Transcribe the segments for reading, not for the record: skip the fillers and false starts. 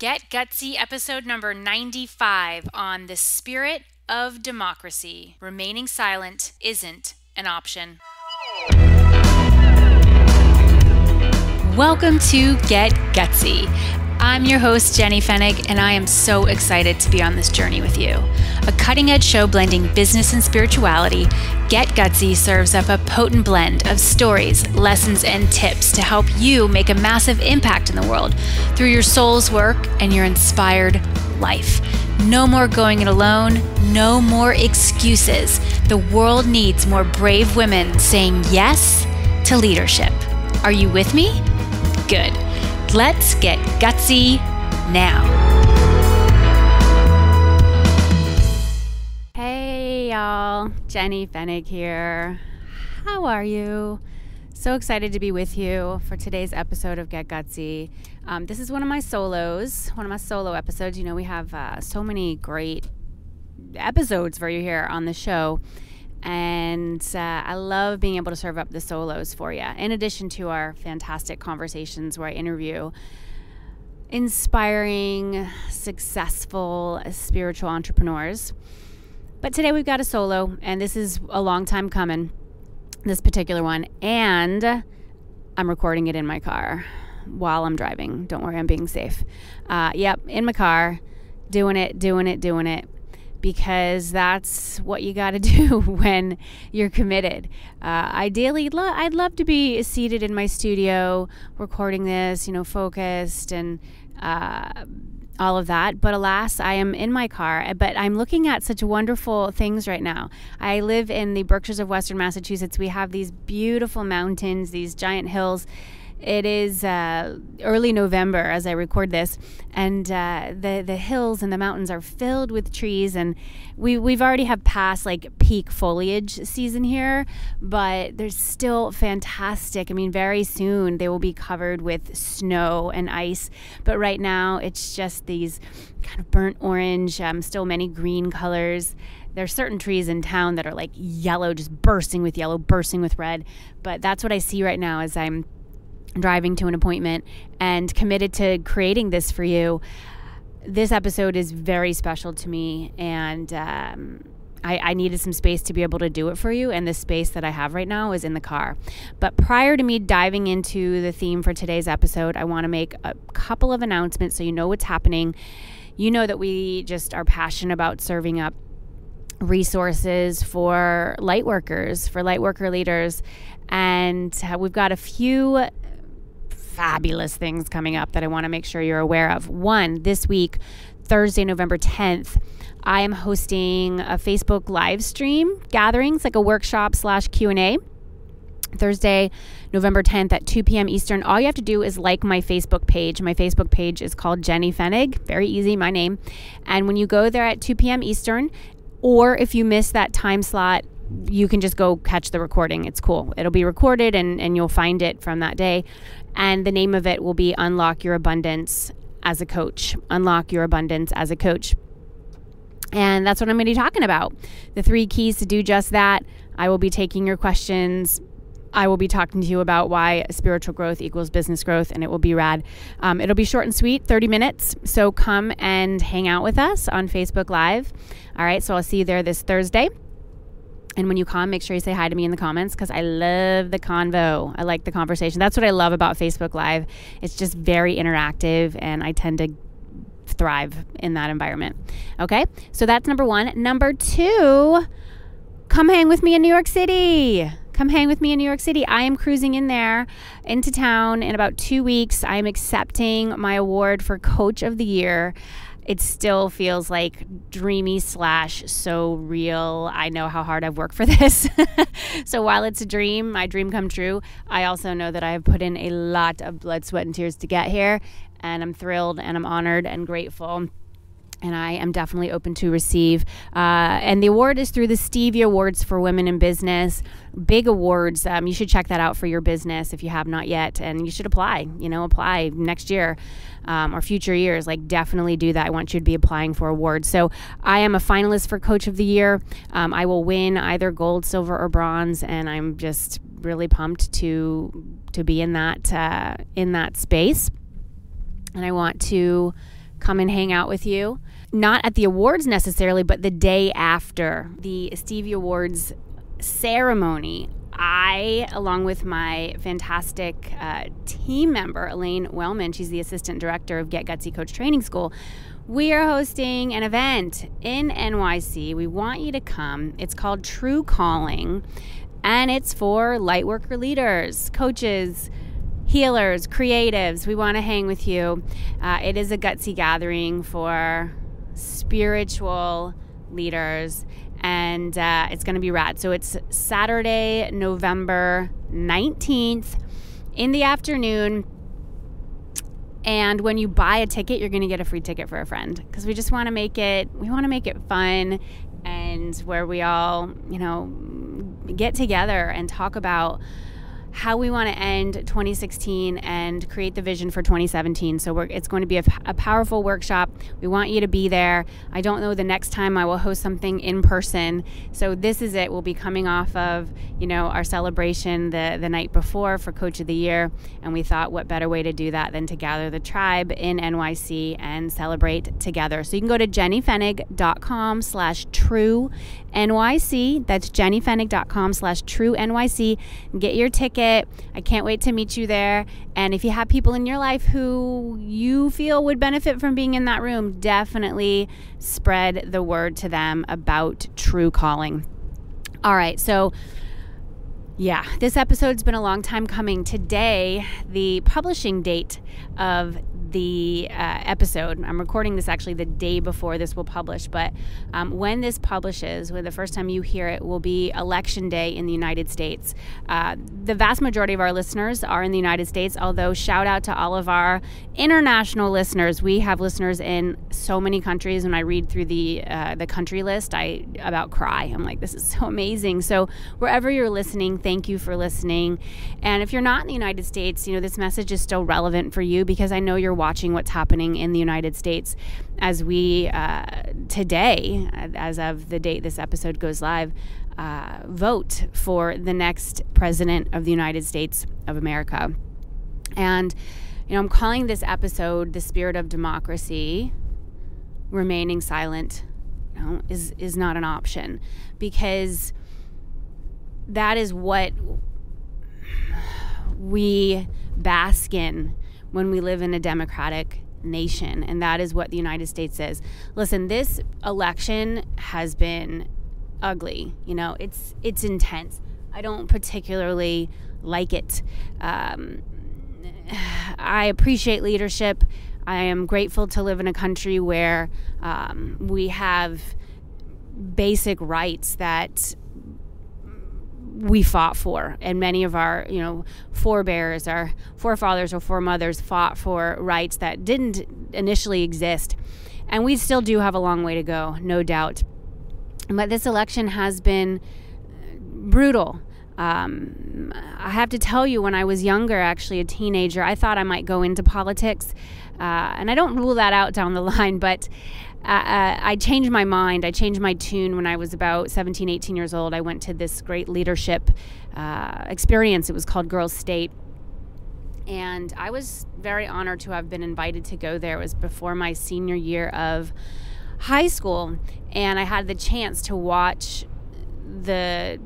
Get Gutsy, episode number 95 on the spirit of democracy. Remaining silent isn't an option. Welcome to Get Gutsy. I'm your host, Jenny Fennig, and I am so excited to be on this journey with you. A cutting-edge show blending business and spirituality, Get Gutsy serves up a potent blend of stories, lessons, and tips to help you make a massive impact in the world through your soul's work and your inspired life. No more going it alone, no more excuses. The world needs more brave women saying yes to leadership. Are you with me? Good. Let's get gutsy now. Hey y'all, Jenny Fennig here. How are you? So excited to be with you for today's episode of Get Gutsy. This is one of my solo episodes. You know, we have so many great episodes for you here on the show. And I love being able to serve up the solos for you, in addition to our fantastic conversations where I interview inspiring, successful, spiritual entrepreneurs. But today we've got a solo, and this is a long time coming, this particular one. And I'm recording it in my car while I'm driving. Don't worry, I'm being safe. In my car, doing it. Because that's what you got to do when you're committed. Ideally, I'd love to be seated in my studio recording this, focused and all of that. But alas, I am in my car, but I'm looking at such wonderful things right now. I live in the Berkshires of Western Massachusetts. We have these beautiful mountains, these giant hills. It is early November as I record this, and the hills and the mountains are filled with trees, and we've already have passed like peak foliage season here, but there's still fantastic. I mean, very soon they will be covered with snow and ice, but right now it's just these kind of burnt orange, still many green colors. There's certain trees in town that are like yellow, just bursting with yellow, bursting with red, but that's what I see right now as I'm driving to an appointment and committed to creating this for you. This episode is very special to me, and I needed some space to be able to do it for you, and the space that I have right now is in the car. But prior to me diving into the theme for today's episode, I want to make a couple of announcements so you know what's happening. You know that we just are passionate about serving up resources for light workers, for light worker leaders, and we've got a few fabulous things coming up that I want to make sure you're aware of. One, this week, Thursday, November 10th, I am hosting a Facebook live stream gathering. It's like a workshop / Q&A. Thursday, November 10th at 2 p.m. Eastern. All you have to do is like my Facebook page. My Facebook page is called Jenny Fennig. Very easy, my name. And when you go there at 2 p.m. Eastern, or if you miss that time slot, you can just go catch the recording. It's cool. It'll be recorded and you'll find it from that day. And the name of it will be Unlock Your Abundance as a Coach. Unlock Your Abundance as a Coach. And that's what I'm going to be talking about. The 3 keys to do just that. I will be taking your questions. I will be talking to you about why spiritual growth equals business growth, and it will be rad. It'll be short and sweet, 30 minutes. So come and hang out with us on Facebook Live. All right, so I'll see you there this Thursday. And when you come, make sure you say hi to me in the comments because I love the convo. I like the conversation. That's what I love about Facebook Live. It's just very interactive, and I tend to thrive in that environment. Okay, so that's number 1. Number 2, come hang with me in New York City. Come hang with me in New York City. I am cruising in there into town in about 2 weeks. I am accepting my award for Coach of the Year. It still feels like dreamy / so real. I know how hard I've worked for this. So while it's a dream, my dream come true, I also know that I have put in a lot of blood, sweat, and tears to get here. And I'm thrilled and I'm honored and grateful. And I am definitely open to receive. And the award is through the Stevie Awards for Women in Business. Big awards. You should check that out for your business if you have not yet. And you should apply next year or future years. Like, definitely do that. I want you to be applying for awards. So I am a finalist for Coach of the Year. I will win either gold, silver, or bronze. And I'm just really pumped to be in that space. And I want to come and hang out with you. Not at the awards necessarily, but the day after the Stevie Awards ceremony, I, along with my fantastic team member, Elaine Wellman, she's the assistant director of Get Gutsy Coach Training School, we are hosting an event in NYC. We want you to come. It's called True Calling, and it's for lightworker leaders, coaches, healers, creatives. We want to hang with you. It is a gutsy gathering for spiritual leaders, and it's going to be rad. So it's Saturday, November 19th in the afternoon. And when you buy a ticket, you're going to get a free ticket for a friend, because we just want to make it fun, and where we all, get together and talk about how we want to end 2016 and create the vision for 2017. So it's going to be a powerful workshop. We want you to be there. I don't know the next time I will host something in person. So this is it. We'll be coming off of, our celebration the night before for Coach of the Year. And we thought, what better way to do that than to gather the tribe in NYC and celebrate together. So you can go to jennyfenig.com/trueNYC. That's jennyfenig.com/trueNYC and get your ticket. I can't wait to meet you there. And if you have people in your life who you feel would benefit from being in that room, definitely spread the word to them about True Calling. All right, so yeah, this episode's been a long time coming. Today, the publishing date of the episode, I'm recording this actually the day before this will publish, but when this publishes, when the first time you hear it, will be Election Day in the United States. The vast majority of our listeners are in the United States, although shout out to all of our international listeners. We have listeners in so many countries. When I read through the country list, I about cry. I'm like, this is so amazing. So wherever you're listening, thank you for listening. And if you're not in the United States, this message is still relevant for you, because I know you're watching what's happening in the United States as we today, as of the date this episode goes live, vote for the next president of the United States of America. And I'm calling this episode "The Spirit of Democracy." Remaining silent is not an option, because that is what we bask in when we live in a democratic nation, and that is what the United States is. Listen, this election has been ugly. It's intense. I don't particularly like it. I appreciate leadership. I am grateful to live in a country where we have basic rights that we fought for, and many of our forebears, our forefathers or foremothers fought for rights that didn't initially exist, and we still do have a long way to go, no doubt. But this election has been brutal. I have to tell you, when I was younger, actually a teenager, I thought I might go into politics, and I don't rule that out down the line, but I changed my mind. I changed my tune when I was about 17, 18 years old. I went to this great leadership experience. It was called Girls State. And I was very honored to have been invited to go there. It was before my senior year of high school. And I had the chance to watch the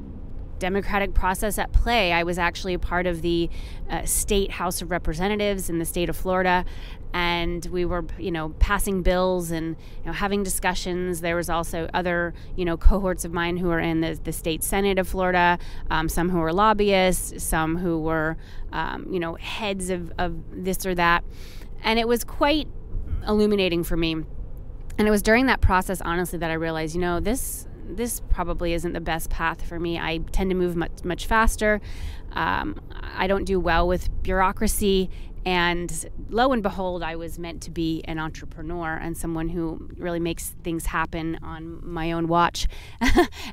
democratic process at play. I was actually a part of the state House of Representatives in the state of Florida, and we were, passing bills and having discussions. There was also other, cohorts of mine who were in the state Senate of Florida, some who were lobbyists, some who were, heads of this or that, and it was quite illuminating for me. And it was during that process, honestly, that I realized, this probably isn't the best path for me. I tend to move much faster. I don't do well with bureaucracy. And lo and behold, I was meant to be an entrepreneur and someone who really makes things happen on my own watch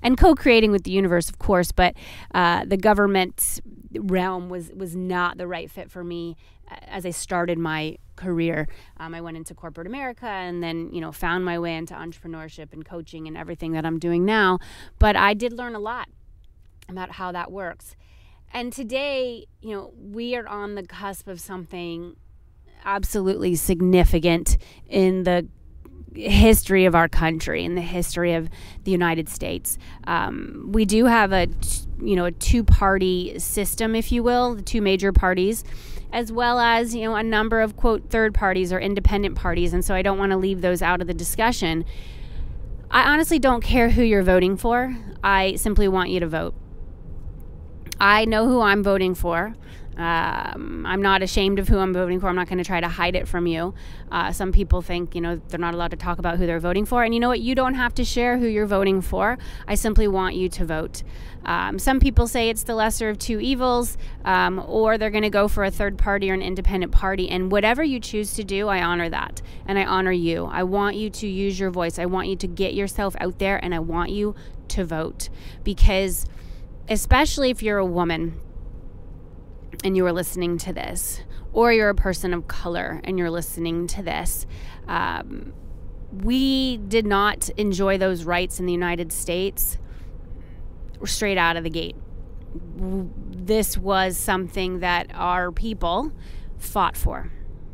and co-creating with the universe, of course. But the government realm was not the right fit for me as I started my career. I went into corporate America and then, found my way into entrepreneurship and coaching and everything that I'm doing now. But I did learn a lot about how that works. And today, we are on the cusp of something absolutely significant in the history of our country, in the history of the United States. We do have a two-party system, if you will, the two major parties, as well as, a number of, quote, third parties or independent parties. And so I don't want to leave those out of the discussion. I honestly don't care who you're voting for. I simply want you to vote. I know who I'm voting for. I'm not ashamed of who I'm voting for. I'm not going to try to hide it from you. Some people think, they're not allowed to talk about who they're voting for. And you know what? You don't have to share who you're voting for. I simply want you to vote. Some people say it's the lesser of two evils, or they're going to go for a third party or an independent party. And whatever you choose to do, I honor that. And I honor you. I want you to use your voice. I want you to get yourself out there, and I want you to vote. Because especially if you're a woman and you are listening to this, or you're a person of color and you're listening to this, we did not enjoy those rights in the United States straight out of the gate. This was something that our people fought for.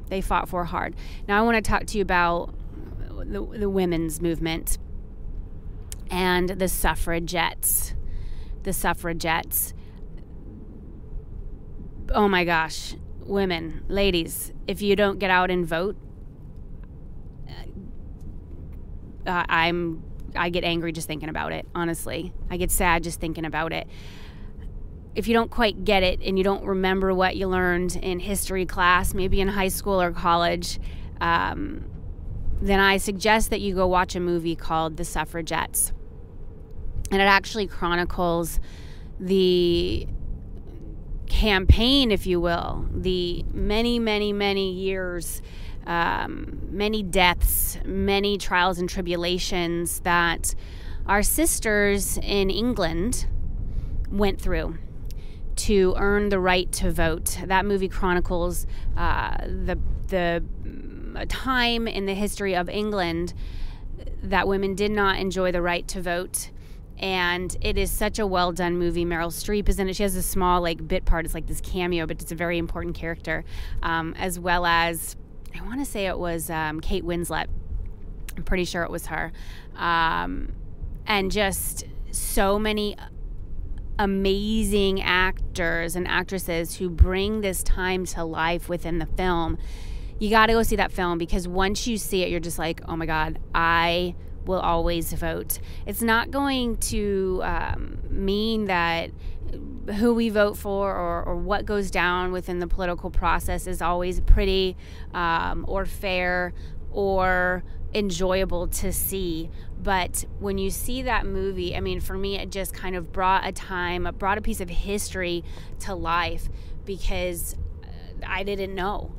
They fought for hard. Now I want to talk to you about the women's movement and the suffragettes. The suffragettes. Oh my gosh, women, ladies, if you don't get out and vote, I get angry just thinking about it, honestly. I get sad just thinking about it. If you don't quite get it and you don't remember what you learned in history class, maybe in high school or college, then I suggest that you go watch a movie called The Suffragettes. And it actually chronicles the campaign, if you will, the many, many, many years, many deaths, many trials and tribulations that our sisters in England went through to earn the right to vote. That movie chronicles the time in the history of England that women did not enjoy the right to vote. And it is such a well done movie. Meryl Streep is in it. She has a small bit part. It's like this cameo, but it's a very important character, as well as, I want to say it was Kate Winslet. I'm pretty sure it was her. And just so many amazing actors and actresses who bring this time to life within the film. You got to go see that film, because once you see it, you're just like, oh my God, I will always vote. It's not going to mean that who we vote for or what goes down within the political process is always pretty or fair or enjoyable to see. But when you see that movie, I mean, for me, it just kind of brought a piece of history to life, because I didn't know,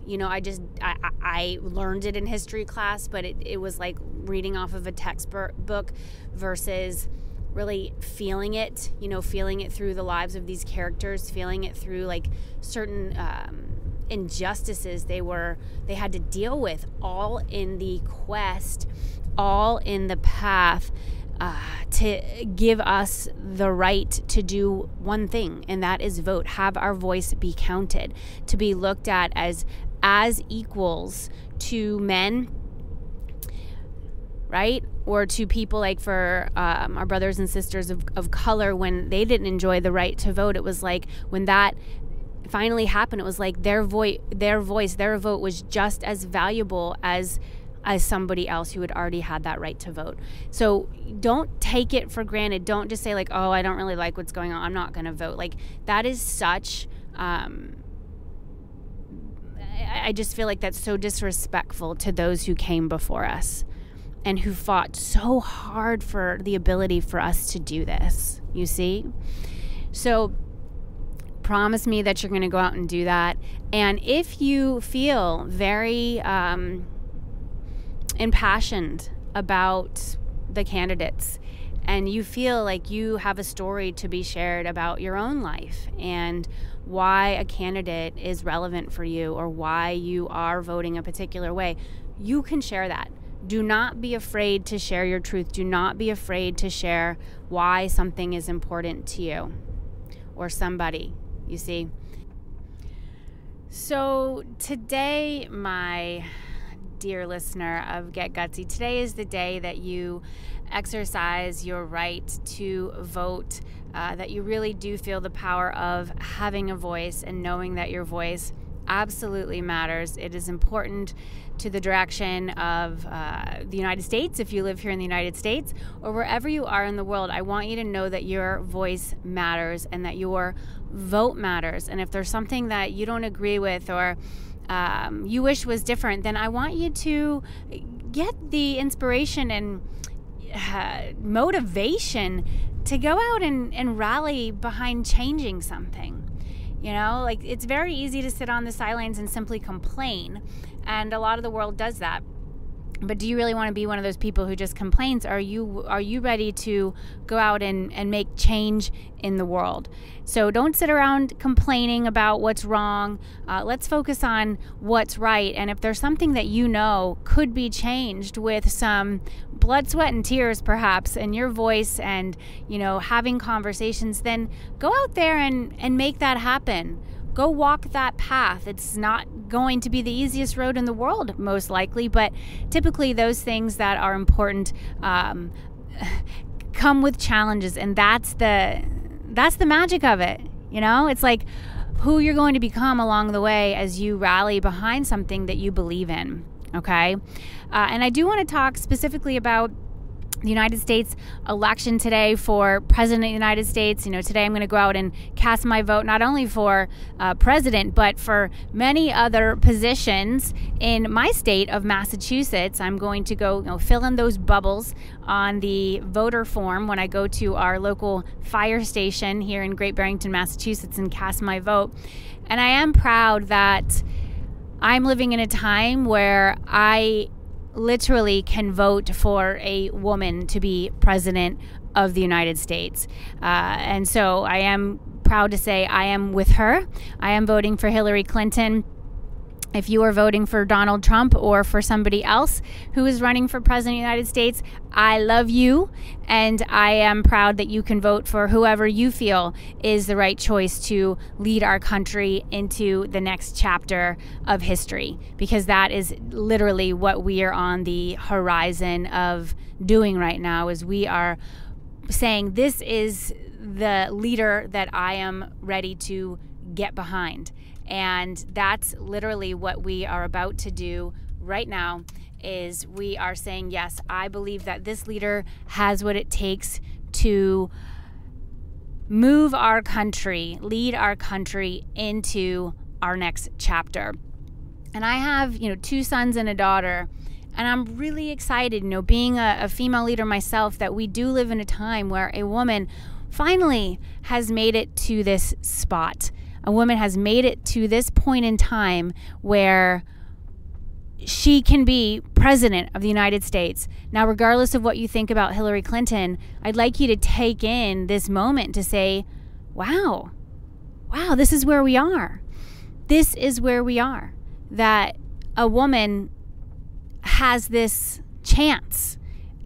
I learned it in history class, but it was like reading off of a textbook versus really feeling it, feeling it through the lives of these characters, feeling it through certain injustices they had to deal with, all in the quest, all in the path to give us the right to do one thing, and that is vote, have our voice be counted, to be looked at as equals to men, right? Or to people for our brothers and sisters of color, when they didn't enjoy the right to vote. It was like when that finally happened, it was like their vote was just as valuable as somebody else who had already had that right to vote. So don't take it for granted. Don't just say oh, I don't really like what's going on, I'm not going to vote. That is such, I just feel like that's so disrespectful to those who came before us and who fought so hard for the ability for us to do this, you see? So promise me that you're going to go out and do that. And if you feel very impassioned about the candidates, and you feel like you have a story to be shared about your own life and why a candidate is relevant for you, or why you are voting a particular way, you can share that. Do not be afraid to share your truth. Do not be afraid to share why something is important to you or somebody, you see. So today, my dear listener of Get Gutsy, today is the day that you exercise your right to vote, that you really do feel the power of having a voice and knowing that your voice absolutely matters. It is important to the direction of the United States, if you live here in the United States, or wherever you are in the world. I want you to know that your voice matters and that your vote matters. And if there's something that you don't agree with or you wish was different, then I want you to get the inspiration and motivation to go out and rally behind changing something. You know, like, it's very easy to sit on the sidelines and simply complain, and a lot of the world does that. But do you really want to be one of those people who just complains? Are you ready to go out and make change in the world? So don't sit around complaining about what's wrong. Let's focus on what's right. And if there's something that you know could be changed with some blood, sweat, and tears, perhaps, and your voice and, having conversations, then go out there and make that happen. Go walk that path. It's not going to be the easiest road in the world, most likely, but typically those things that are important come with challenges, and that's the magic of it. It's like who you're going to become along the way as you rally behind something that you believe in. Okay, and I do want to talk specifically about the United States election today for President of the United States. Today I'm going to go out and cast my vote not only for president, but for many other positions in my state of Massachusetts. I'm going to go fill in those bubbles on the voter form when I go to our local fire station here in Great Barrington, Massachusetts, and cast my vote. And I am proud that I'm living in a time where I literally can vote for a woman to be president of the United States. And so I am proud to say I am with her. I am voting for Hillary Clinton. If you are voting for Donald Trump or for somebody else who is running for president of the United States, I love you, and I am proud that you can vote for whoever you feel is the right choice to lead our country into the next chapter of history, because that is literally what we are on the horizon of doing right now, is we are saying this is the leader that I am ready to get behind. And that's literally what we are about to do right now, is we are saying, yes, I believe that this leader has what it takes to move our country, lead our country into our next chapter. And I have, 2 sons and a daughter, and I'm really excited, being a female leader myself, that we do live in a time where a woman finally has made it to this spot. A woman has made it to this point in time where she can be president of the United States. Now, regardless of what you think about Hillary Clinton, I'd like you to take in this moment to say, wow, this is where we are. This is where we are, that a woman has this chance.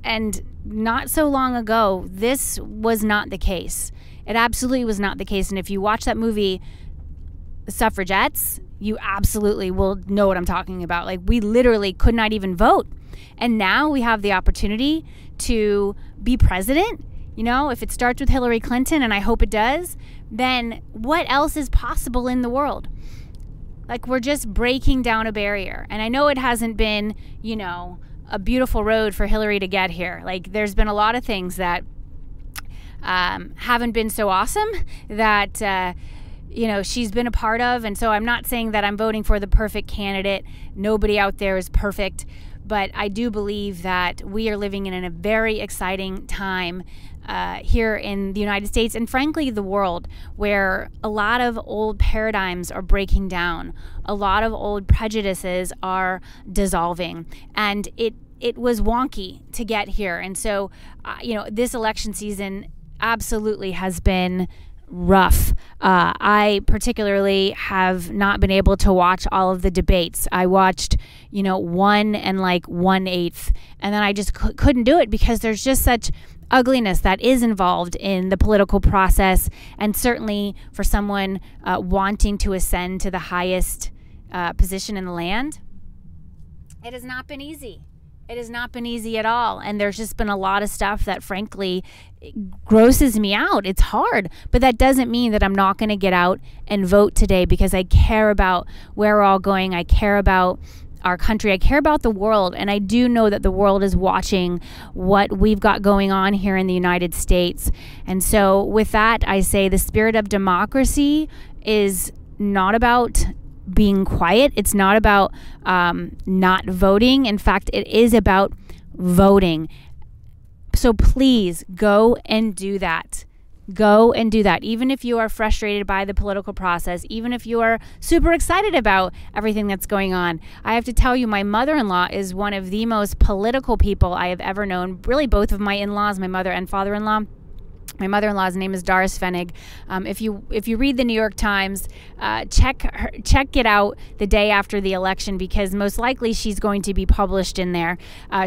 And not so long ago, this was not the case. It absolutely was not the case. And if you watch that movie, Suffragettes, you absolutely will know what I'm talking about. Like, we literally could not even vote. And now we have the opportunity to be president. If it starts with Hillary Clinton, and I hope it does, then what else is possible in the world? Like, we're just breaking down a barrier. And I know it hasn't been, a beautiful road for Hillary to get here. Like, there's been a lot of things that haven't been so awesome that she's been a part of. And so I'm not saying that I'm voting for the perfect candidate. Nobody out there is perfect. But I do believe that we are living in a very exciting time here in the United States, and frankly the world, where a lot of old paradigms are breaking down. A lot of old prejudices are dissolving. And it was wonky to get here. And so, this election season absolutely has been rough. I particularly have not been able to watch all of the debates. I watched, 1 and 1/8, and then I just couldn't do it because there's just such ugliness that is involved in the political process, and certainly for someone wanting to ascend to the highest position in the land. It has not been easy. It has not been easy at all. And there's just been a lot of stuff that frankly grosses me out. It's hard. But that doesn't mean that I'm not going to get out and vote today, because I care about where we're all going. I care about our country. I care about the world. And I do know that the world is watching what we've got going on here in the United States. And so with that, I say the spirit of democracy is not about being quiet. It's not about not voting. In fact, it is about voting. So please go and do that. Go and do that. Even if you are frustrated by the political process, even if you are super excited about everything that's going on. I have to tell you, my mother-in-law is one of the most political people I have ever known. Really, both of my in-laws, my mother and father-in-law. My mother-in-law's name is Doris Fenig. If you read the New York Times, check it out the day after the election, because most likely she's going to be published in there.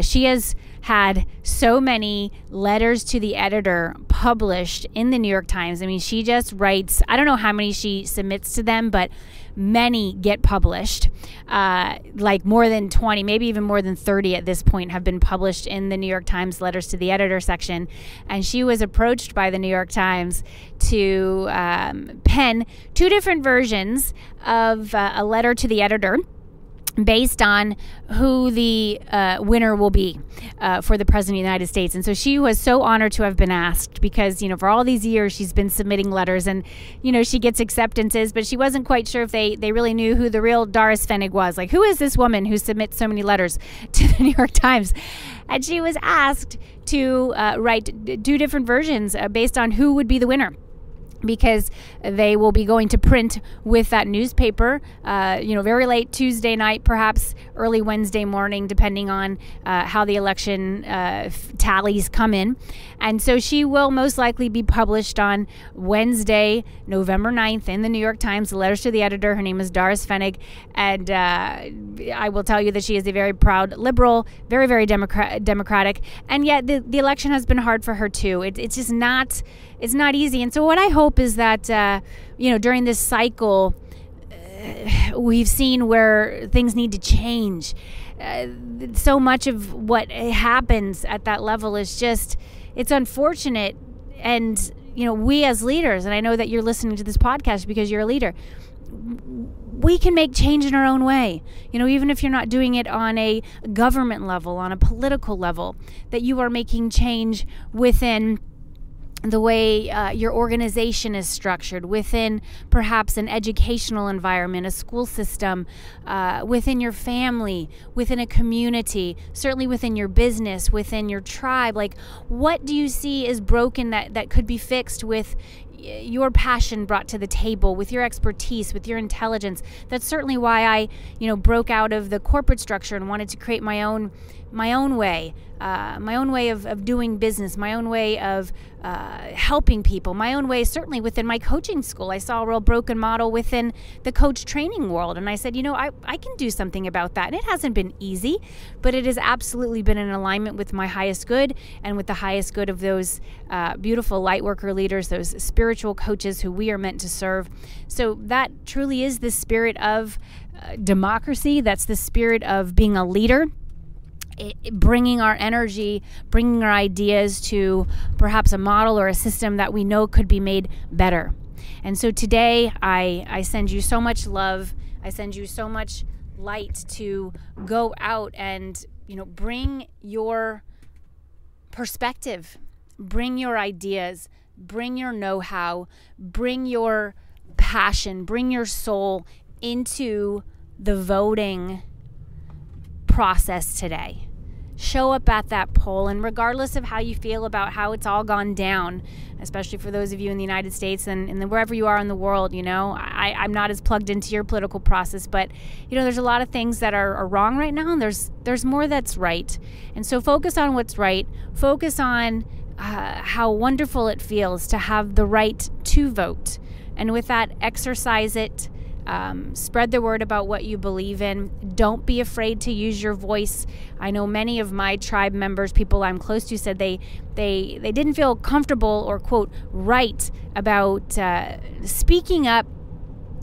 She has had so many letters to the editor published in the New York Times. I mean, she just writes, I don't know how many she submits to them, but many get published. Like more than 20, maybe even more than 30 at this point have been published in the New York Times letters to the editor section. And she was approached by the New York Times to pen two different versions of a letter to the editor based on who the winner will be for the President of the United States. And so she was so honored to have been asked, because, for all these years she's been submitting letters, and, she gets acceptances, but she wasn't quite sure if they really knew who the real Doris Fenig was. Like, who is this woman who submits so many letters to the New York Times? And she was asked to write two different versions based on who would be the winner, because they will be going to print with that newspaper, very late Tuesday night, perhaps early Wednesday morning, depending on how the election tallies come in. And so she will most likely be published on Wednesday, November 9th in the New York Times, the letters to the editor. Her name is Doris Fenig. And I will tell you that she is a very proud liberal, very, very democratic. And yet the election has been hard for her too. It's just not... It's not easy. And so what I hope is that, during this cycle, we've seen where things need to change. So much of what happens at that level is just, it's unfortunate. And, we as leaders, and I know that you're listening to this podcast because you're a leader, we can make change in our own way. Even if you're not doing it on a government level, on a political level, that you are making change within the way your organization is structured, within perhaps an educational environment, a school system, within your family, within a community, certainly within your business, within your tribe. Like, what do you see is broken that could be fixed with your passion brought to the table, with your expertise, with your intelligence? That's certainly why I, broke out of the corporate structure and wanted to create my own way, my own way of doing business, my own way of helping people, my own way, certainly within my coaching school. I saw a real broken model within the coach training world. And I said, I can do something about that. And it hasn't been easy, but it has absolutely been in alignment with my highest good and with the highest good of those beautiful light worker leaders, those spiritual coaches who we are meant to serve. So that truly is the spirit of democracy. That's the spirit of being a leader. Bringing our energy, bringing our ideas to perhaps a model or a system that we know could be made better. And so today, I send you so much love. I send you so much light to go out and, bring your perspective, bring your ideas, bring your know-how, bring your passion, bring your soul into the voting process today. Show up at that poll, and regardless of how you feel about how it's all gone down, especially for those of you in the United States and wherever you are in the world, I'm not as plugged into your political process, but there's a lot of things that are wrong right now, and there's more that's right. And so focus on what's right. Focus on how wonderful it feels to have the right to vote, and with that, exercise it. Spread the word about what you believe in. Don't be afraid to use your voice. I know many of my tribe members, people I'm close to, said they didn't feel comfortable or, quote, right about speaking up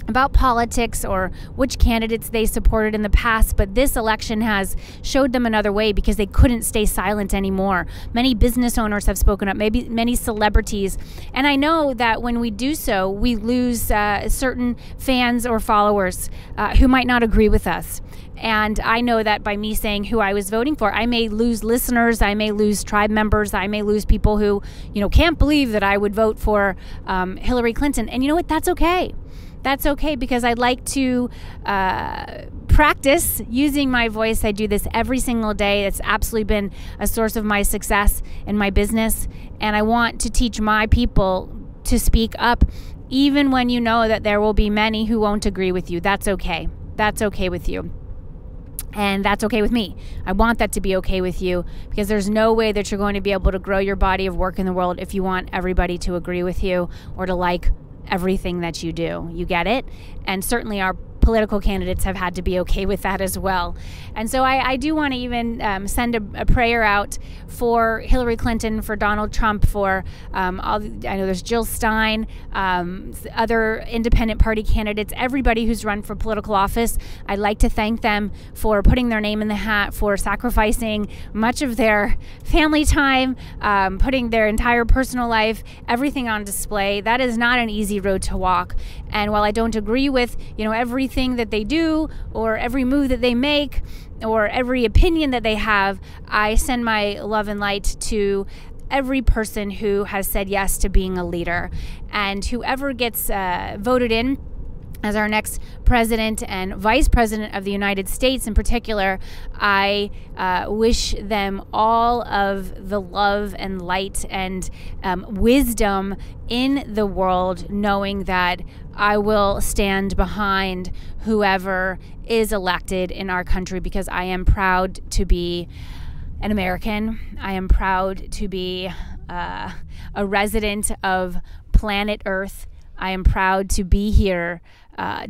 about politics or which candidates they supported in the past, but this election has showed them another way because they couldn't stay silent anymore. Many business owners have spoken up, maybe many celebrities, and I know that when we do so, we lose certain fans or followers who might not agree with us. And I know that by me saying who I was voting for, I may lose listeners, I may lose tribe members, I may lose people who, can't believe that I would vote for Hillary Clinton. And you know what? That's okay. That's okay, because I'd like to practice using my voice. I do this every single day. It's absolutely been a source of my success in my business. And I want to teach my people to speak up, even when you know that there will be many who won't agree with you. That's okay. That's okay with you. And that's okay with me. I want that to be okay with you, because there's no way that you're going to be able to grow your body of work in the world if you want everybody to agree with you or to like everything that you do. You get it? And certainly our political candidates have had to be okay with that as well. And so I do want to even send a prayer out for Hillary Clinton, for Donald Trump, for I know there's Jill Stein, other independent party candidates, everybody who's run for political office. I'd like to thank them for putting their name in the hat, for sacrificing much of their family time, putting their entire personal life, everything on display. That is not an easy road to walk. And while I don't agree with, everything that they do or every move that they make or every opinion that they have, I send my love and light to every person who has said yes to being a leader. And whoever gets voted in as our next president and vice president of the United States in particular, I wish them all of the love and light and wisdom in the world, knowing that I will stand behind whoever is elected in our country, because I am proud to be an American. I am proud to be a resident of planet Earth. I am proud to be here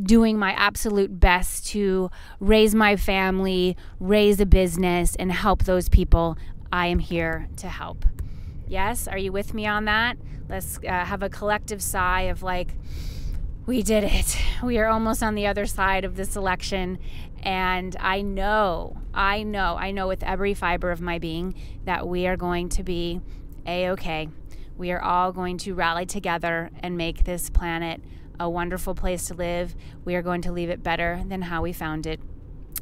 doing my absolute best to raise my family, raise a business, and help those people I am here to help. Yes? Are you with me on that? Let's have a collective sigh of like, we did it. We are almost on the other side of this election. And I know with every fiber of my being that we are going to be A-okay. We are all going to rally together and make this planet a wonderful place to live. We are going to leave it better than how we found it.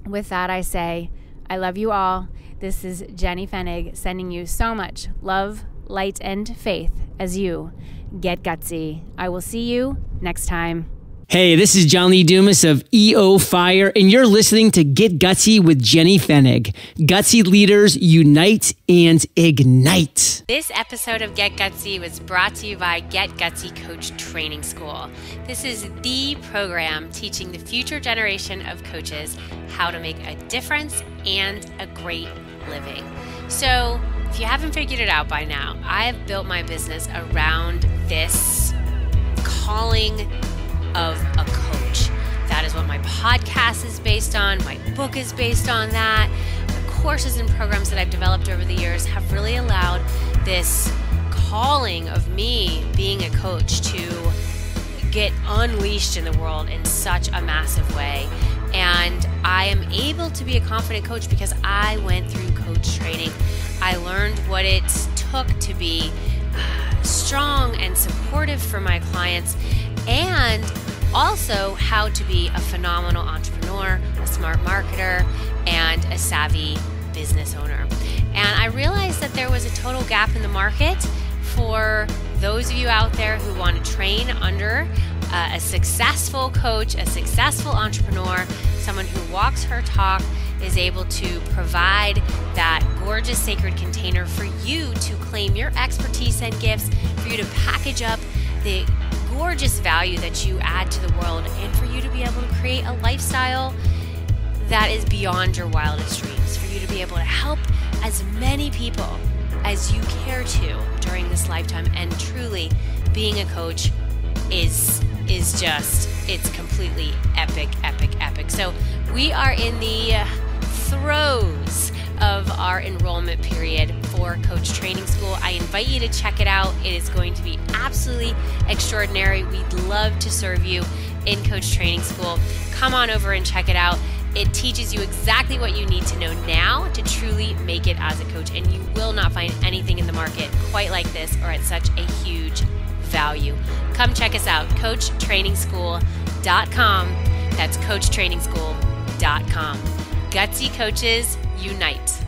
With that, I say, I love you all. This is Jenny Fenig sending you so much love, light, and faith as you get gutsy. I will see you next time. Hey, this is John Lee Dumas of EO Fire, and you're listening to Get Gutsy with Jenny Fenig. Gutsy leaders unite and ignite. This episode of Get Gutsy was brought to you by Get Gutsy Coach Training School. This is the program teaching the future generation of coaches how to make a difference and a great living. So, if you haven't figured it out by now, I have built my business around this calling of a coach. That is what my podcast is based on. My book is based on that. The courses and programs that I've developed over the years have really allowed this calling of me being a coach to get unleashed in the world in such a massive way. And I am able to be a confident coach because I went through coach training. I learned what it took to be strong and supportive for my clients, and also how to be a phenomenal entrepreneur, a smart marketer, and a savvy business owner. And I realized that there was a total gap in the market for those of you out there who want to train under a successful coach, a successful entrepreneur, someone who walks her talk, is able to provide that gorgeous sacred container for you to claim your expertise and gifts, for you to package up the gorgeous value that you add to the world, and for you to be able to create a lifestyle that is beyond your wildest dreams, for you to be able to help as many people as you care to during this lifetime. And truly, being a coach is just, it's completely epic. So we are in the throes of our enrollment period for Coach Training School. I invite you to check it out. It is going to be absolutely extraordinary. We'd love to serve you in Coach Training School. Come on over and check it out. It teaches you exactly what you need to know now to truly make it as a coach, and you will not find anything in the market quite like this or at such a huge value. Come check us out, coachtrainingschool.com. That's coachtrainingschool.com. Gutsy coaches unite.